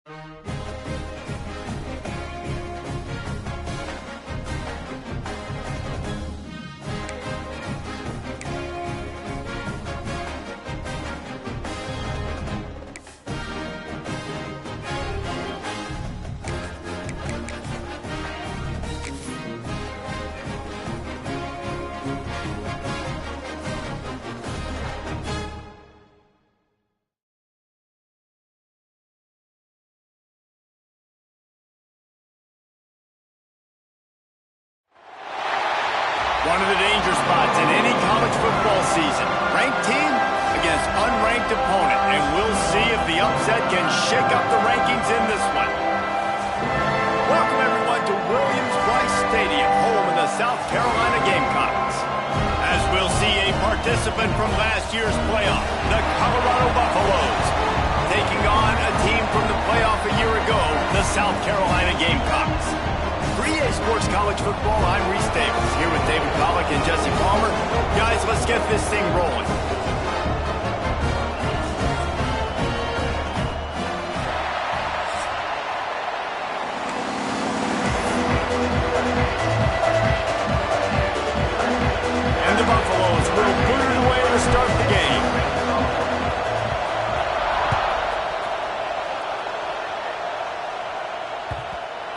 One of the danger spots in any college football season. Ranked team against unranked opponent. And we'll see if the upset can shake up the rankings in this one. Welcome, everyone, to Williams-Brice Stadium, home of the South Carolina Gamecocks. As we'll see a participant from last year's playoff, the Colorado Buffaloes, taking on a team from the playoff a year ago, the South Carolina Gamecocks. For EA Sports College Football, I'm Reese Davis, here with David Pollack and Jesse Palmer. Guys, let's get this thing rolling. And the Buffaloes will put it away to start the game.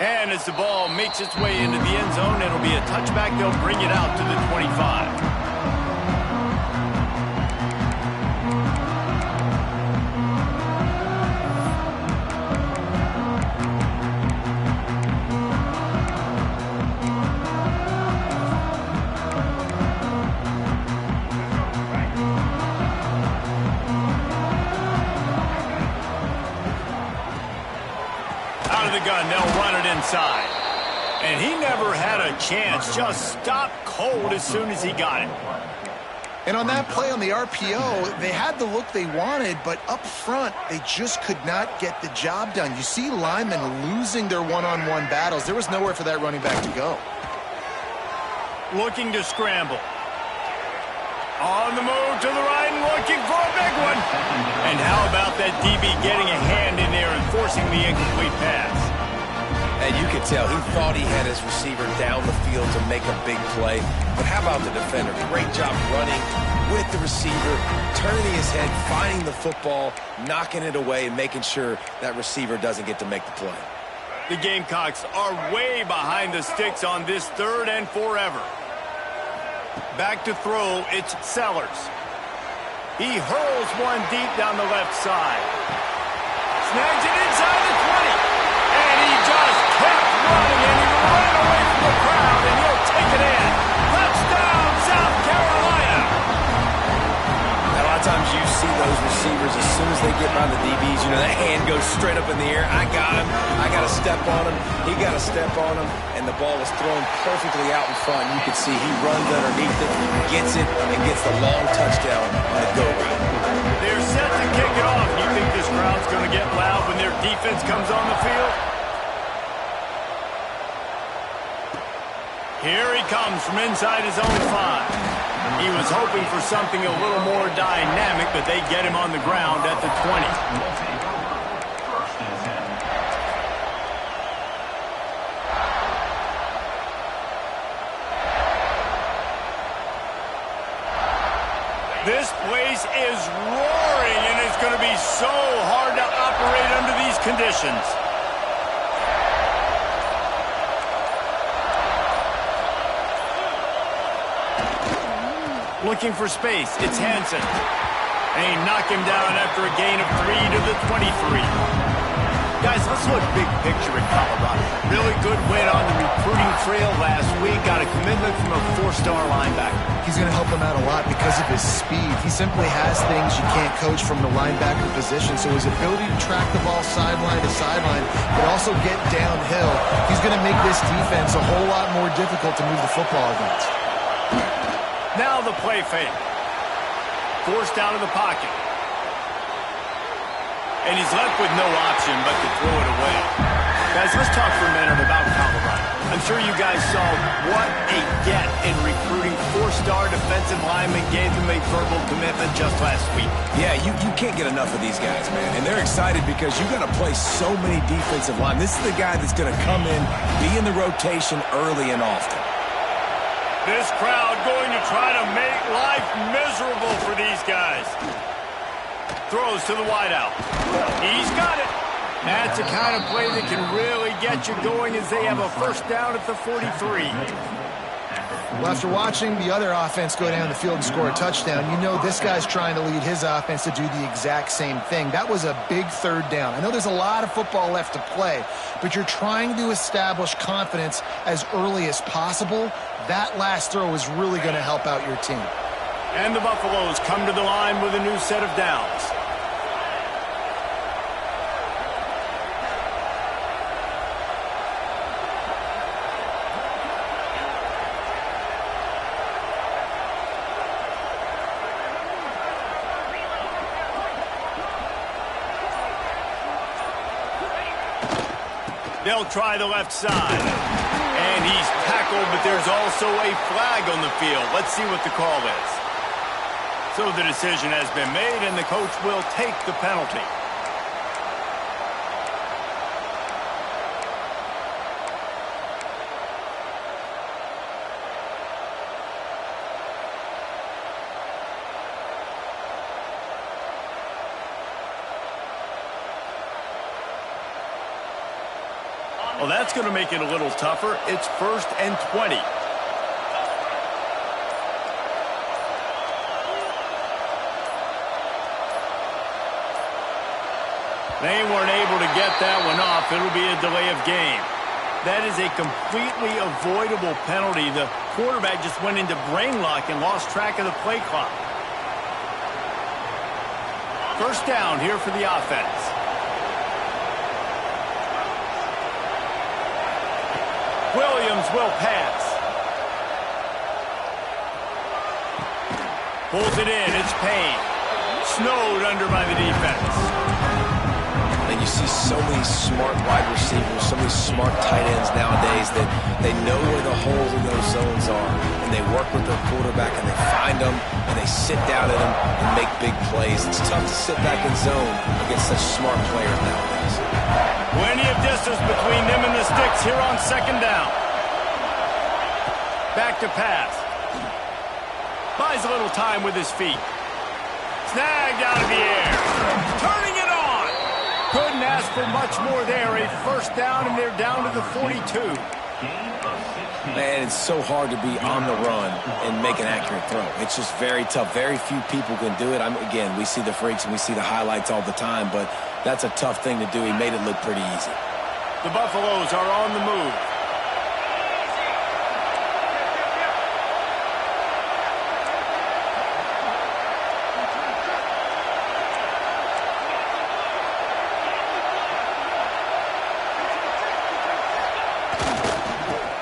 And as the ball makes its way into the end zone, it'll be a touchback. They'll bring it out to the 25. Out of the gun, they'll run it inside. And he never had a chance, just stopped cold as soon as he got it. And on that play on the RPO, they had the look they wanted, but up front, they just could not get the job done. You see linemen losing their one-on-one battles. There was nowhere for that running back to go. Looking to scramble. On the move to the right and looking for a big one. And how about that DB getting a hand in there and forcing the incomplete pass? And you could tell he thought he had his receiver down the field to make a big play. But how about the defender? Great job running with the receiver, turning his head, finding the football, knocking it away, and making sure that receiver doesn't get to make the play. The Gamecocks are way behind the sticks on this 3rd and forever. Back to throw, it's Sellers. He hurls one deep down the left side. Snags it inside the 20. And he just kept running, and he ran away from the crowd, and he'll take it in. Touchdown, South Carolina! A lot of times you see those receivers, as soon as they get by the DBs, you know, that hand goes straight up in the air. I got him. I got to step on him. He got to step on him. And the ball was thrown perfectly out in front. You can see he runs underneath it, gets it, and gets the long touchdown on the go route. They're set to kick it off. You think this crowd's going to get loud when their defense comes on the field? Here he comes from inside his own 5. He was hoping for something a little more dynamic, but they get him on the ground at the 20. This place is roaring, and it's going to be so hard to operate under these conditions. Looking for space, it's Hansen. And he knocked him down after a gain of 3 to the 23. Guys, let's look big picture at Colorado. Really good win on the recruiting trail last week. Got a commitment from a 4-star linebacker. He's going to help them out a lot because of his speed. He simply has things you can't coach from the linebacker position. So his ability to track the ball sideline to sideline, but also get downhill, he's going to make this defense a whole lot more difficult to move the football against. Now the play fake. Forced out of the pocket. And he's left with no option but to throw it away. Guys, let's talk for a minute about Colorado. I'm sure you guys saw what a get in recruiting. 4-star defensive linemen gave them a verbal commitment just last week. Yeah, you can't get enough of these guys, man. And they're excited because you're going to play so many defensive line. This is the guy that's going to come in, be in the rotation early and often. This crowd going to try to make life miserable for these guys. Throws to the wideout. He's got it. That's the kind of play that can really get you going as they have a first down at the 43. Well, after watching the other offense go down the field and score a touchdown, you know this guy's trying to lead his offense to do the exact same thing. That was a big third down. I know there's a lot of football left to play, but you're trying to establish confidence as early as possible. That last throw is really going to help out your team. And the Buffaloes come to the line with a new set of downs. They'll try the left side. And he's tackled, but there's also a flag on the field. Let's see what the call is. So the decision has been made, and the coach will take the penalty. Well, that's going to make it a little tougher. It's 1st and 20. They weren't able to get that one off. It'll be a delay of game. That is a completely avoidable penalty. The quarterback just went into brain lock and lost track of the play clock. First down here for the offense. Williams will pass. Pulls it in. It's Payne. Snowed under by the defense. And you see so many smart wide receivers, so many smart tight ends nowadays that they know where the holes in those zones are. And they work with their quarterback and they find them and they sit down at them and make big plays. It's tough to sit back in zone against such smart players nowadays. Plenty of distance between them and the sticks here on second down. Back to pass. Buys a little time with his feet. Snagged out of the air. Turning it on. Couldn't ask for much more there. A first down, and they're down to the 42. Man, it's so hard to be on the run and make an accurate throw. It's just very tough. Very few people can do it. Again, we see the freaks and we see the highlights all the time, but that's a tough thing to do. He made it look pretty easy. The Buffaloes are on the move.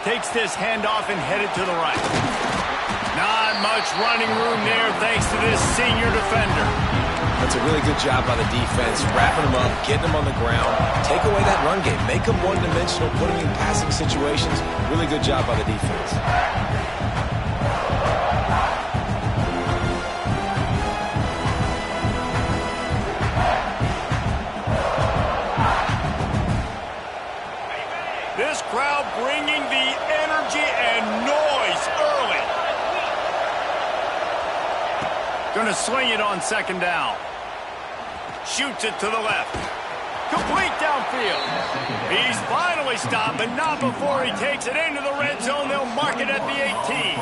Takes this handoff and headed to the right. Not much running room there thanks to this senior defender. That's a really good job by the defense, wrapping them up, getting them on the ground, take away that run game, make them one-dimensional, put them in passing situations. Really good job by the defense. This crowd bringing the energy and noise early. Gonna sling it on second down. Shoots it to the left. Complete downfield. He's finally stopped, but not before he takes it into the red zone. They'll mark it at the 18.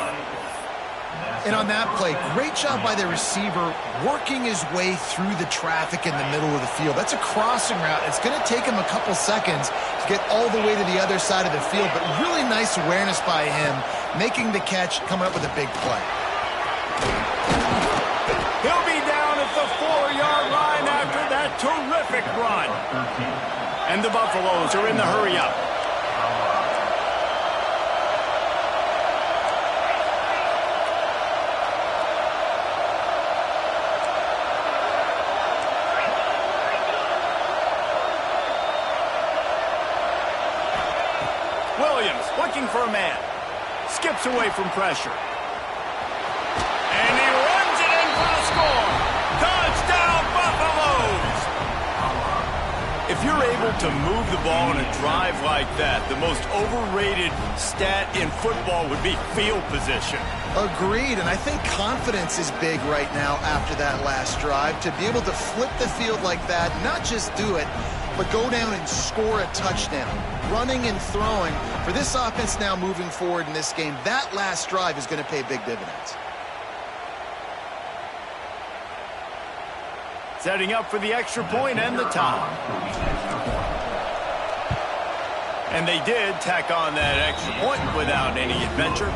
And on that play, great job by the receiver working his way through the traffic in the middle of the field. That's a crossing route. It's going to take him a couple seconds to get all the way to the other side of the field, but really nice awareness by him, making the catch, coming up with a big play. He'll be down at the 4-yard line after that terrific run. And the Buffaloes are in the hurry-up. Williams looking for a man. Skips away from pressure. And he runs it in for the score. Touchdown, Buffaloes! If you're able to move the ball in a drive like that, the most overrated stat in football would be field position. Agreed, and I think confidence is big right now after that last drive. To be able to flip the field like that, not just do it, but go down and score a touchdown. Running and throwing. For this offense now moving forward in this game, that last drive is going to pay big dividends. Setting up for the extra point and the tie. And they did tack on that extra point without any adventure.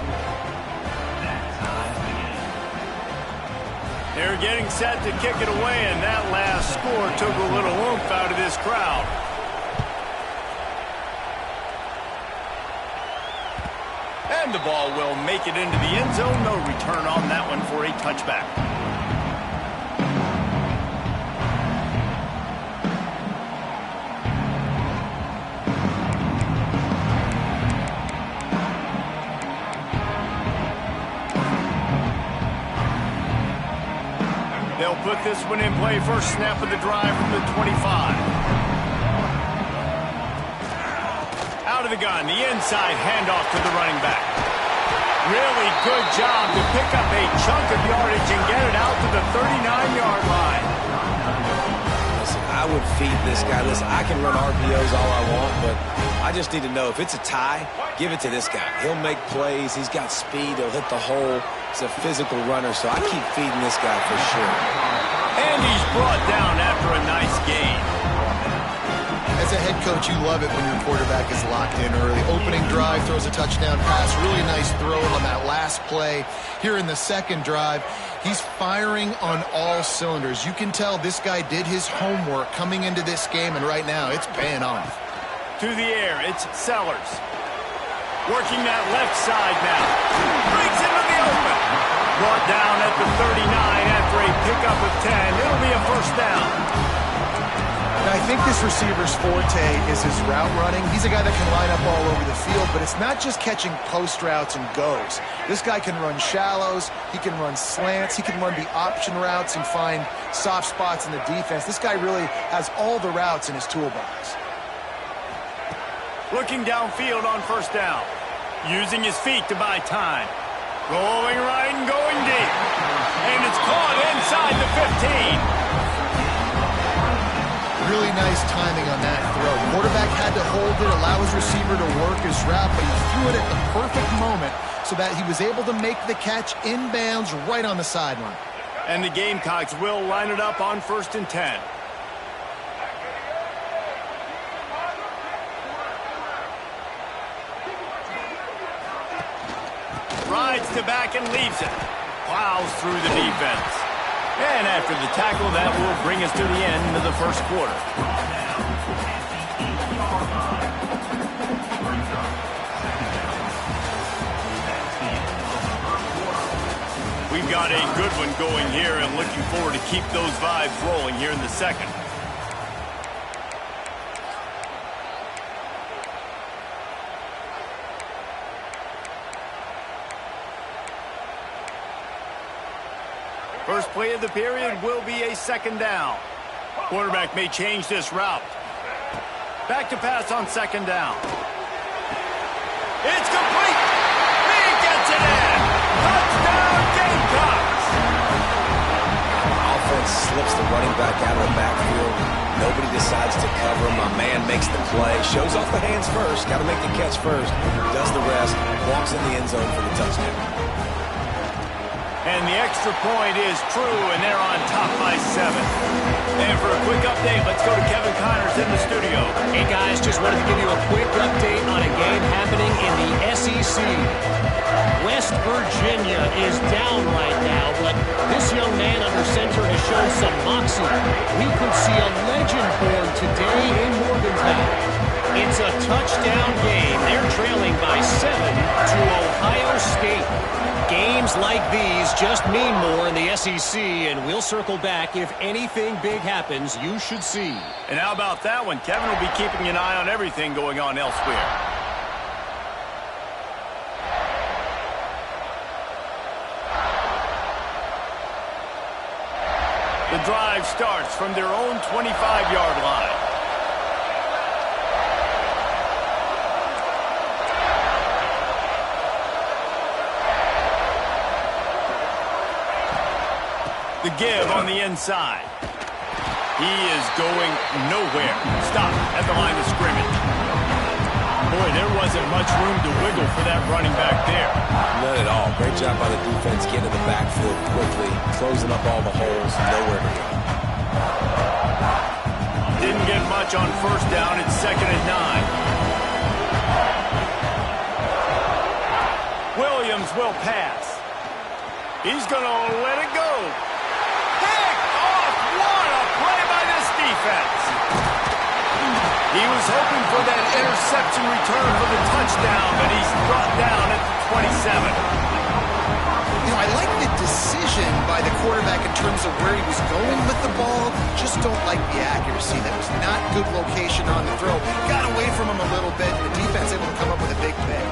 They're getting set to kick it away, and that last score took a little oomph out of this crowd. And the ball will make it into the end zone. No return on that one for a touchback. They'll put this one in play. First snap of the drive from the 25. Out of the gun, the inside handoff to the running back. Really good job to pick up a chunk of yardage and get it out to the 39-yard line. Listen, I would feed this guy. Listen, I can run RPOs all I want, but I just need to know if it's a tie, give it to this guy. He'll make plays. He's got speed. He'll hit the hole. He's a physical runner, so I keep feeding this guy for sure. And he's brought down after a nice gain. As a head coach, you love it when your quarterback is locked in early. Opening drive, throws a touchdown pass. Really nice throw on that last play. Here in the second drive, he's firing on all cylinders. You can tell this guy did his homework coming into this game, and right now it's paying off. To the air, it's Sellers. Working that left side now. Breaks into the open. Brought down at the 39 after a pickup of 10. It'll be a first down. Now, I think this receiver's forte is his route running. He's a guy that can line up all over the field, but it's not just catching post routes and goes. This guy can run shallows. He can run slants. He can run the option routes and find soft spots in the defense. This guy really has all the routes in his toolbox. Looking downfield on first down. Using his feet to buy time. Rolling right and going deep. And it's caught inside the 15. Really nice timing on that throw. Quarterback had to hold it, allow his receiver to work his route, but he threw it at the perfect moment so that he was able to make the catch inbounds right on the sideline. And the Gamecocks will line it up on 1st and 10. Rides to back and leaves it. Plows through the defense. And after the tackle, that will bring us to the end of the first quarter. We've got a good one going here and looking forward to keep those vibes rolling here in the second. First play of the period will be a second down. Quarterback may change this route. Back to pass on second down. It's complete. He gets it in. Touchdown, Gamecocks. Offense slips the running back out of the backfield. Nobody decides to cover him. My man makes the play. Shows off the hands first. Got to make the catch first. Does the rest. Walks in the end zone for the touchdown. And the extra point is true, and they're on top by 7. And for a quick update, let's go to Kevin Connors in the studio. Hey, guys, just wanted to give you a quick update on a game happening in the SEC. West Virginia is down right now, but this young man under center has shown some moxie. We could see a legend born today in Morgantown. It's a touchdown game. They're trailing by 7 to Ohio State. Games like these just mean more in the SEC, and we'll circle back. If anything big happens, you should see. And how about that one? Kevin will be keeping an eye on everything going on elsewhere. The drive starts from their own 25-yard line. The give on the inside. He is going nowhere. Stop at the line of scrimmage. Boy, there wasn't much room to wiggle for that running back there. None at all. Great job by the defense getting in the backfield quickly, closing up all the holes, nowhere to go. Didn't get much on first down. It's 2nd and 9. Williams will pass. He's going to let it go. Defense. He was hoping for that interception return for the touchdown, but he's brought down at the 27. You know, I like the decision by the quarterback in terms of where he was going with the ball. Just don't like the accuracy. That was not good location on the throw. Got away from him a little bit, and the defense able to come up with a big pick.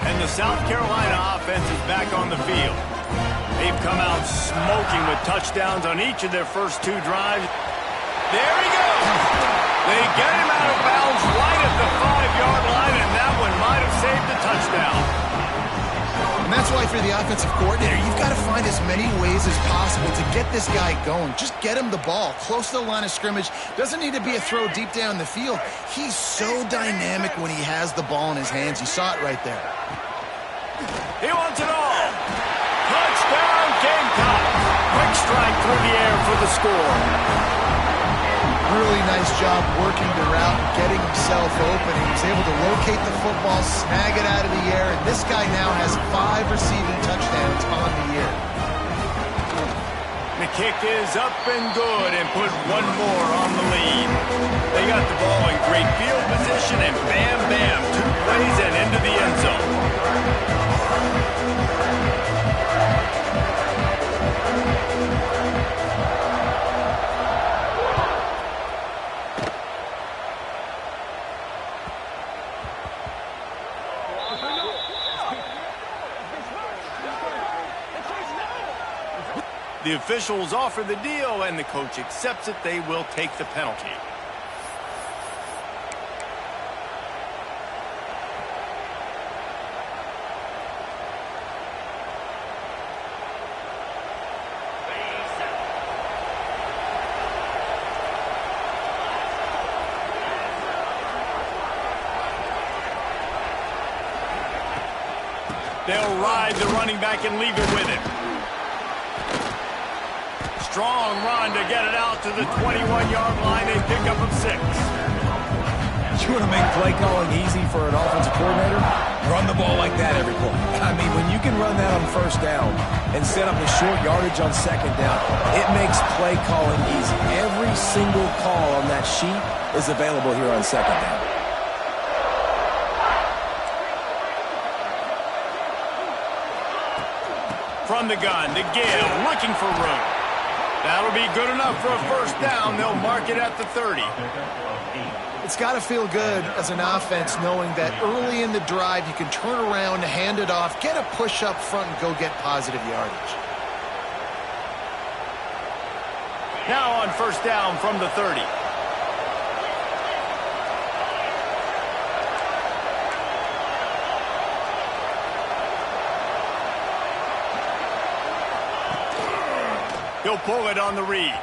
And the South Carolina offense is back on the field. They've come out smoking with touchdowns on each of their first 2 drives. There he goes. They get him out of bounds right at the 5-yard line, and that one might have saved the touchdown. And that's why for the offensive coordinator, you've got to find as many ways as possible to get this guy going. Just get him the ball close to the line of scrimmage. Doesn't need to be a throw deep down the field. He's so dynamic when he has the ball in his hands. You saw it right there. He wants it all. Touchdown, Gamecocks. Quick strike through the air for the score. Really nice job working the route and getting himself open. He was able to locate the football, snag it out of the air, and this guy now has 5 receiving touchdowns on the year. The kick is up and good and put one more on the lead. They got the ball in great field position, and bam, bam, 2 plays and into the end zone. The officials offer the deal, and the coach accepts it. They will take the penalty. They'll ride the running back and leave it with him. Strong run to get it out to the 21-yard line. They pick up of 6. You want to make play calling easy for an offensive coordinator? Run the ball like that every play. I mean, when you can run that on first down and set up a short yardage on second down, it makes play calling easy. Every single call on that sheet is available here on second down. From the gun to give, looking for room. That'll be good enough for a first down. They'll mark it at the 30. It's got to feel good as an offense knowing that early in the drive you can turn around, hand it off, get a push up front, and go get positive yardage. Now on first down from the 30. He'll pull it on the read.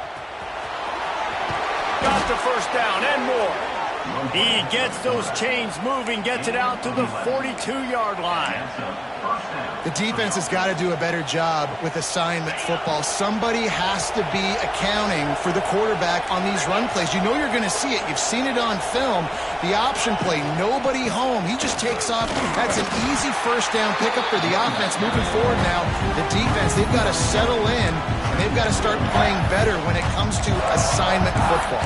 Got the first down and more. He gets those chains moving, gets it out to the 42-yard line. The defense has got to do a better job with assignment football. Somebody has to be accounting for the quarterback on these run plays. You know you're going to see it. You've seen it on film. The option play, nobody home. He just takes off. That's an easy first down pickup for the offense. Moving forward now, the defense, they've got to settle in, and they've got to start playing better when it comes to assignment football.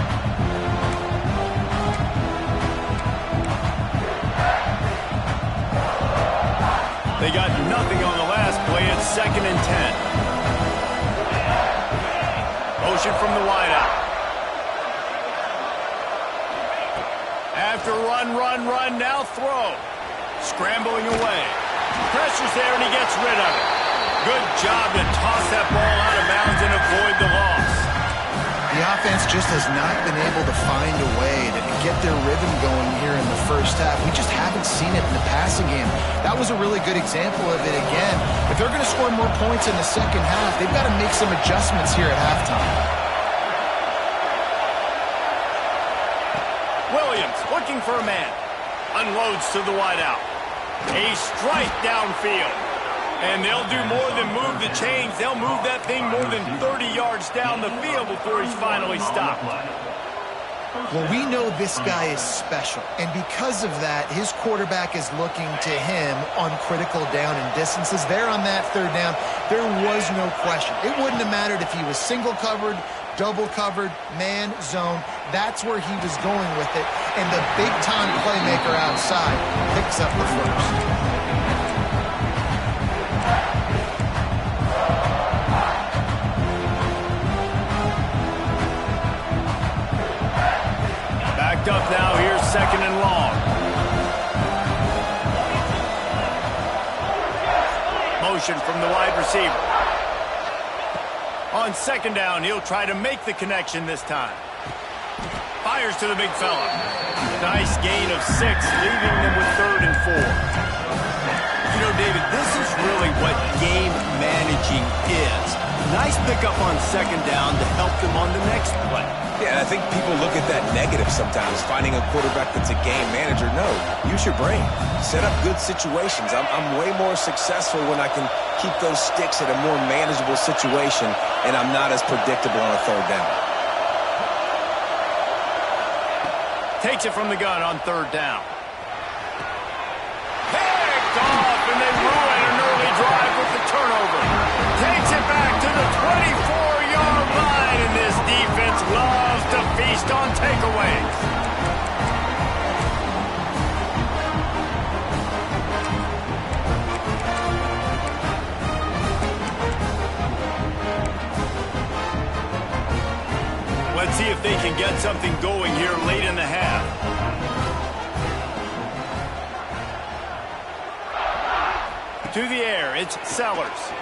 They got nothing on the last play. It's 2nd and 10. Motion from the wideout. After run, now throw. Scrambling away. pressure's there, and he gets rid of it. Good job to toss that ball out of bounds and avoid the loss. The offense just has not been able to find a way to get their rhythm going here in the first half. We just haven't seen it in the passing game. That was a really good example of it again. If they're going to score more points in the second half, they've got to make some adjustments here at halftime. Williams looking for a man. Unloads to the wideout. A strike downfield. And they'll do more than move the chains. They'll move that thing more than 30 yards down the field before he's finally stopped. Well, we know this guy is special, and because of that, his quarterback is looking to him on critical down and distances. There on that third down, there was no question. It wouldn't have mattered if he was single covered, double covered, man, zone. That's where he was going with it, and the big-time playmaker outside picks up the first. Up now, here's second and long. Motion from the wide receiver. On second down, he'll try to make the connection this time. Fires to the big fella. Nice gain of 6, leaving them with third and 4. You know, David, this is really what game managing is. Nice pickup on second down to help them on the next play. Yeah, and I think people look at that negative sometimes, finding a quarterback that's a game manager. No, use your brain. Set up good situations. I'm way more successful when I can keep those sticks at a more manageable situation, and I'm not as predictable on a third down. Takes it from the gun on third down. Picked off, and they ruin an early drive with the turnover. Takes it back to the 24-yard line, and this defense loves to feast on takeaways. Let's see if they can get something going here late in the half. To the air, it's Sellers.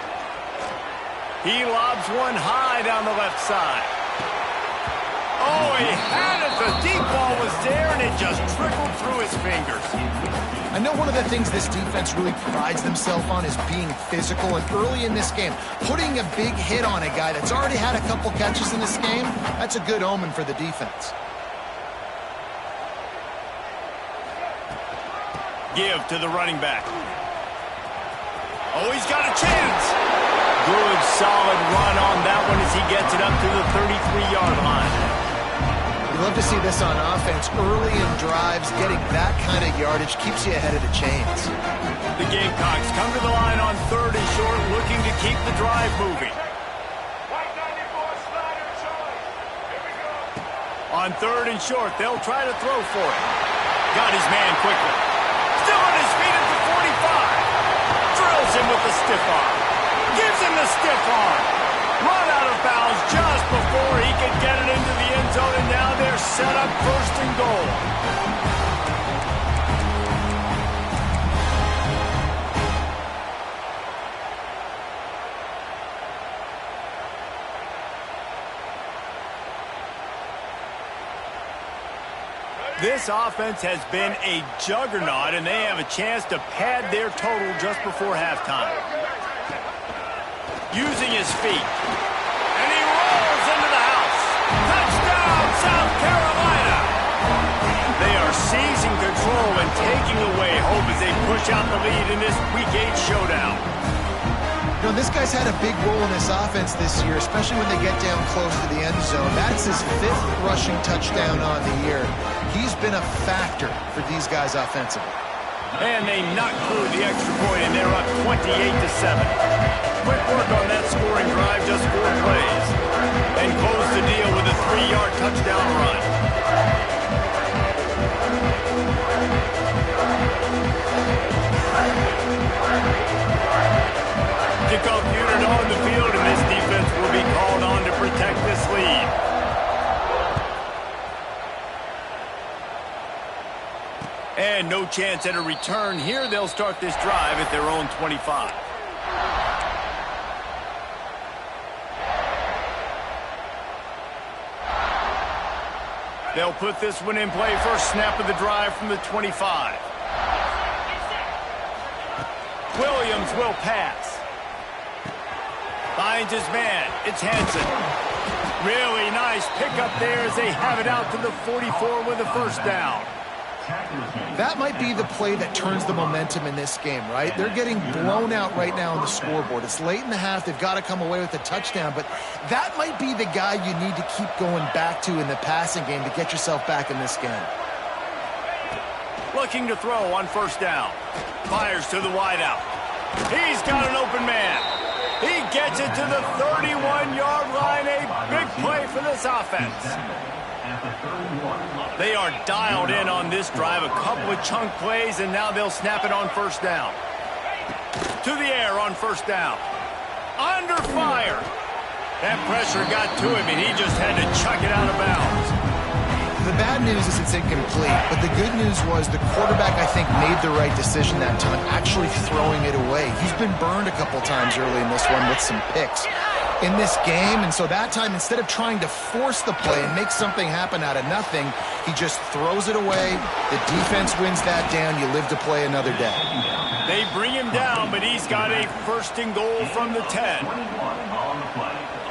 He lobs one high down the left side. Oh, he had it. The deep ball was there, and it just trickled through his fingers. I know one of the things this defense really prides themselves on is being physical, and early in this game, putting a big hit on a guy that's already had a couple catches in this game, that's a good omen for the defense. Give to the running back. Oh, he's got a chance. Good, solid run on that one as he gets it up to the 33-yard line. We love to see this on offense. Early in drives, getting that kind of yardage keeps you ahead of the chains. The Gamecocks come to the line on third and short, looking to keep the drive moving. On third and short, they'll try to throw for it. Got his man quickly. Still on his feet at the 45. Drills him with the stiff arm. Gives him the stiff arm. Run out of bounds just before he could get it into the end zone, and now they're set up first and goal. This offense has been a juggernaut, and they have a chance to pad their total just before halftime. Using his feet. And he rolls into the house. Touchdown, South Carolina! They are seizing control and taking away hope as they push out the lead in this Week 8 showdown. You know, this guy's had a big role in this offense this year, especially when they get down close to the end zone. That's his 5th rushing touchdown on the year. He's been a factor for these guys offensively. And they knock through the extra point, and they're up 28-7. Quick work on that scoring drive, just 4 plays. And close the deal with a 3-yard touchdown run. Kickoff unit on the field, and this defense will be called on to protect this lead. And And no chance at a return here. They'll start this drive at their own 25. They'll put this one in play. First snap of the drive from the 25. Williams will pass. Finds his man. It's Hansen. Really nice pickup there as they have it out to the 44 with a first down. That might be the play that turns the momentum in this game, right? They're getting blown out right now on the scoreboard. It's late in the half. They've got to come away with a touchdown, but that might be the guy you need to keep going back to in the passing game to get yourself back in this game. Looking to throw on first down. Fires to the wideout. He's got an open man. He gets it to the 31-yard line. A big play for this offense. They are dialed in on this drive. A couple of chunk plays, and now they'll snap it on first down. To the air on first down. Under fire. That pressure got to him, and he just had to chuck it out of bounds. The bad news is it's incomplete, but the good news was the quarterback, I think, made the right decision that time, actually throwing it away. He's been burned a couple times early in this one with some picks in this game, and so that time, instead of trying to force the play and make something happen out of nothing, he just throws it away. The defense wins that down. You live to play another day. They bring him down, but he's got a first and goal from the 10.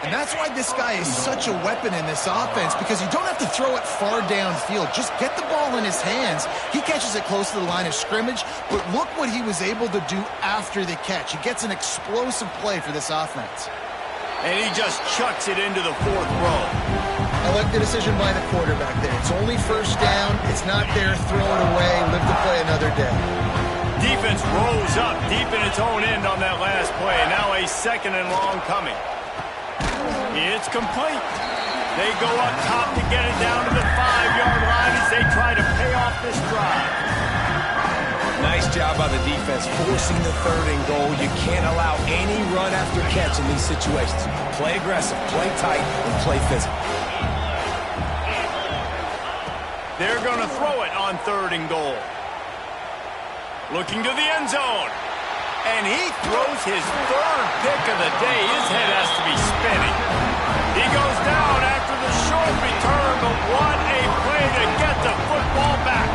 And that's why this guy is such a weapon in this offense, because you don't have to throw it far downfield. Just get the ball in his hands. He catches it close to the line of scrimmage, but look what he was able to do after the catch. He gets an explosive play for this offense. And he just chucks it into the fourth row. I like the decision by the quarterback there. It's only first down. It's not there. Throw it away. Live to play another day. Defense rose up deep in its own end on that last play. Now a second and long coming. It's complete. They go up top to get it down to the 5-yard line as they try to pay off this drive. Nice job by the defense forcing the third and goal. You can't allow any run after catch in these situations. Play aggressive, play tight, and play physical. They're going to throw it on third and goal. Looking to the end zone. And he throws his third pick of the day. His head has to be spinning. He goes down after the short return, but what a play to get the football back.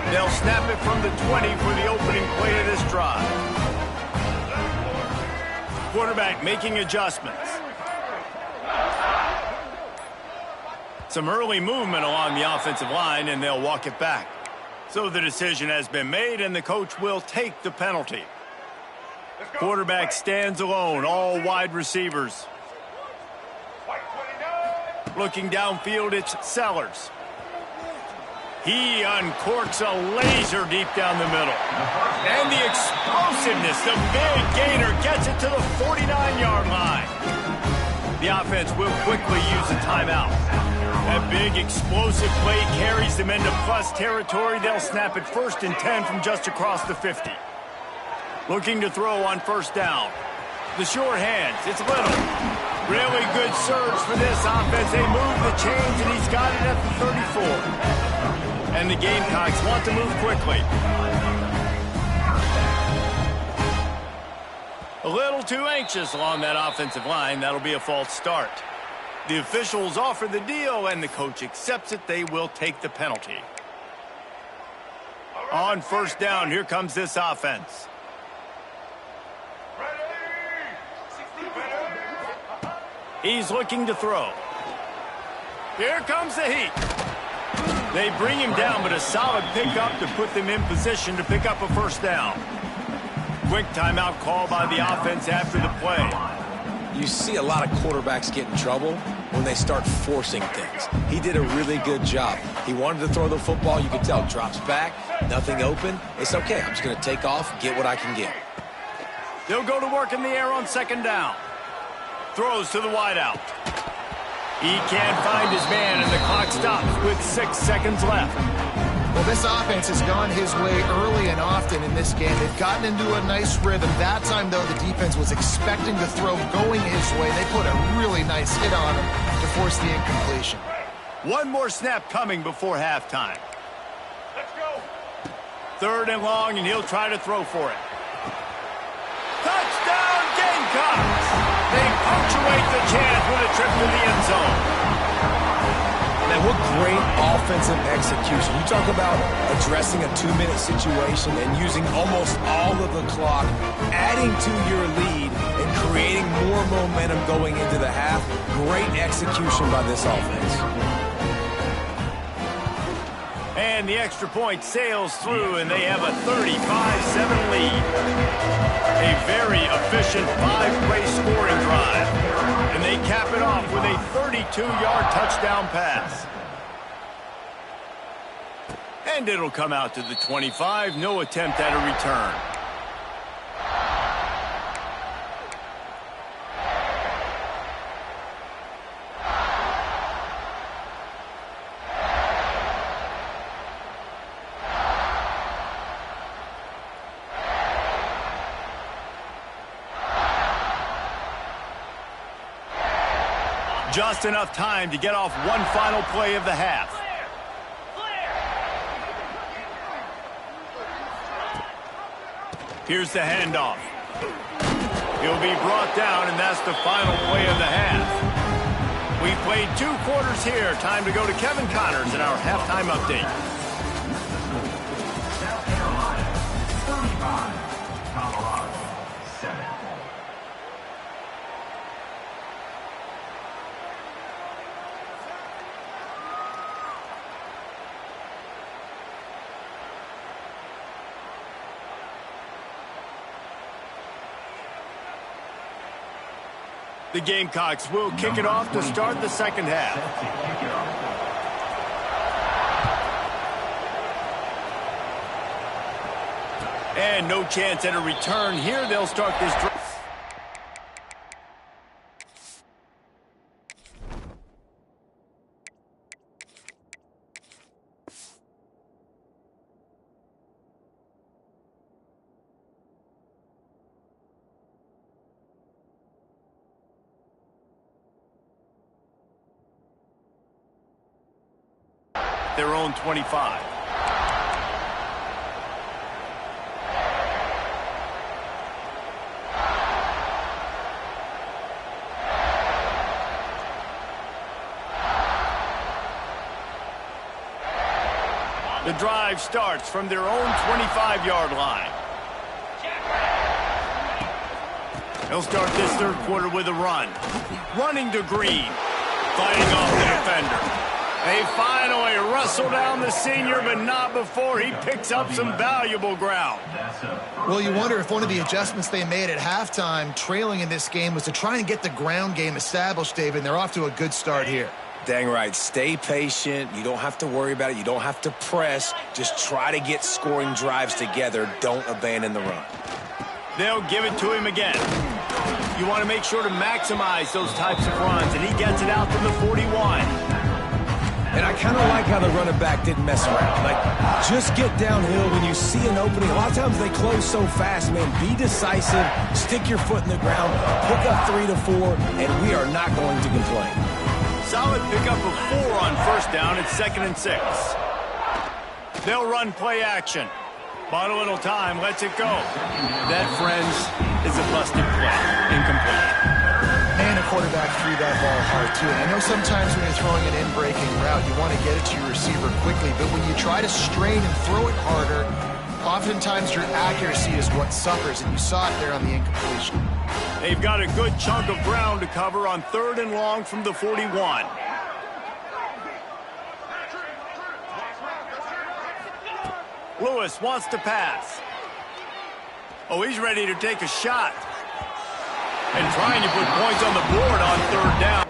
They'll snap it from the 20 for the opening play of this drive. Quarterback making adjustments. Some early movement along the offensive line, and they'll walk it back. So the decision has been made, and the coach will take the penalty. Quarterback stands alone, all wide receivers. Looking downfield, it's Sellers. He uncorks a laser deep down the middle. And the explosiveness, the big gainer gets it to the 49-yard line. The offense will quickly use a timeout. That big explosive play carries them into plus territory. They'll snap it first and 10 from just across the 50. Looking to throw on first down. The short hands, it's Little. Really good surge for this offense. They move the chains, and he's got it at the 34. And the Gamecocks want to move quickly. A little too anxious along that offensive line. That'll be a false start. The officials offer the deal, and the coach accepts it. They will take the penalty. On first down, here comes this offense. He's looking to throw. Here comes the heat. They bring him down, but a solid pickup to put them in position to pick up a first down. Quick timeout call by the offense after the play. You see a lot of quarterbacks get in trouble when they start forcing things. He did a really good job. He wanted to throw the football. You could tell, drops back, nothing open. It's okay. I'm just going to take off, get what I can get. They'll go to work in the air on second down. Throws to the wideout. He can't find his man, and the clock stops with 6 seconds left. Well, this offense has gone his way early and often in this game. They've gotten into a nice rhythm. That time, though, the defense was expecting the throw going his way. They put a really nice hit on him to force the incompletion. One more snap coming before halftime. Let's go. 3rd and long, and he'll try to throw for it. Touchdown, Gamecocks! They punctuate the chance with a trip to the end zone. Man, what great offensive execution. You talk about addressing a 2-minute situation and using almost all of the clock, adding to your lead, and creating more momentum going into the half. Great execution by this offense. And the extra point sails through, and they have a 35-7 lead. A very efficient 5-play scoring drive. And they cap it off with a 32-yard touchdown pass. And it'll come out to the 25. No attempt at a return. Just enough time to get off one final play of the half. Here's the handoff. He'll be brought down, and that's the final play of the half. We've played 2 quarters here. Time to go to Kevin Connors in our halftime update. South Carolina, 35. Colorado, 7. The Gamecocks will kick it off to start the second half. And no chance at a return here. They'll start this drive. Their own 25. The drive starts from their own 25-yard line. They'll start this 3rd quarter with a run. Running to Green. Fighting off the defender. They finally wrestle down the senior, but not before he picks up some valuable ground. Well, you wonder if one of the adjustments they made at halftime, trailing in this game, was to try and get the ground game established, David, and they're off to a good start here. Dang right. Stay patient. You don't have to worry about it. You don't have to press. Just try to get scoring drives together. Don't abandon the run. They'll give it to him again. You want to make sure to maximize those types of runs, and he gets it out to the 41. And I kind of like how the running back didn't mess around. Like, just get downhill when you see an opening. A lot of times they close so fast, man. Be decisive, stick your foot in the ground, pick up 3 to 4, and we are not going to complain. Solid pickup of 4 on 1st down. It's 2nd and 6. They'll run play action. Bought a little time, lets it go. That, friends, is a busted play. Incomplete. And a quarterback threw that ball hard, too. And I know sometimes when you're throwing an in-breaking route, you want to get it to your receiver quickly. But when you try to strain and throw it harder, oftentimes your accuracy is what suffers. And you saw it there on the incompletion. They've got a good chunk of ground to cover on 3rd and long from the 41. Lewis wants to pass. Oh, he's ready to take a shot. And trying to put points on the board on 3rd down.